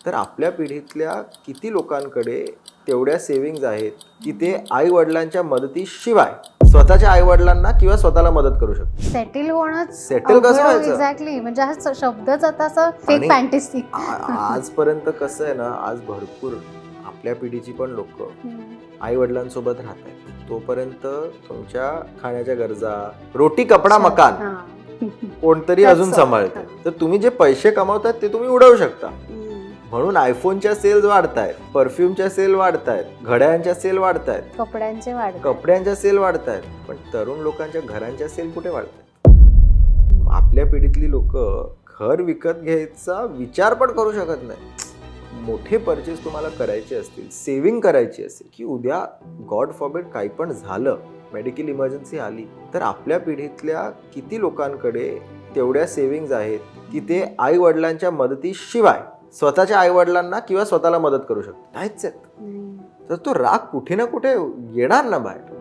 तर आपल्या पिढीतल्या किती लोकांकडे तेवढ्या सेव्हिंग्ज आहेत की ते आई वडिलांच्या मदतीशिवाय स्वतःच्या आई वडिलांना किंवा स्वतःला मदत करू शकतात. सेटल होणंच सेटल कसं व्हायचं? एक्झॅक्टली, म्हणजे हा शब्दच आता असं फेक आणि फॅन्टसी. आजपर्यंत कसं आहे ना, आज भरपूर आपल्या पिढीची पण लोक आई वडिलांसोबत राहत आहेत. तोपर्यंत तुमच्या खाण्याच्या गरजा, रोटी कपडा मकान कोणतरी अजून सांभाळतं. तर तुम्ही जे पैसे कमावतात ते तुम्ही उडवू शकता. म्हणून आयफोनच्या सेल वाढतायत, परफ्यूमच्या सेल वाढतायत, घड्याळांच्या सेल वाढतायत, कपड्यांच्या सेल वाढतायत, पण तरुण लोकांच्या घरांच्या सेल कुठे वाढतायत? आपल्या पिढीतली लोक घर विकत घ्यायचा विचार पण करू शकत नाही. मोठे परचेस तुम्हाला करायचे असतील, सेव्हिंग करायची असेल की उद्या गॉड फॉरबिड काही पण झालं, मेडिकल इमर्जन्सी आली, तर आपल्या पिढीतल्या किती लोकांकडे तेवढ्या सेव्हिंग्ज आहेत की ते आई वडिलांच्या मदतीशिवाय स्वतःच्या आई वडिलांना किंवा स्वतःला मदत करू शकतात? नाहीच आहेत. तर तो राग कुठे ना कुठे येणार ना बाहेर.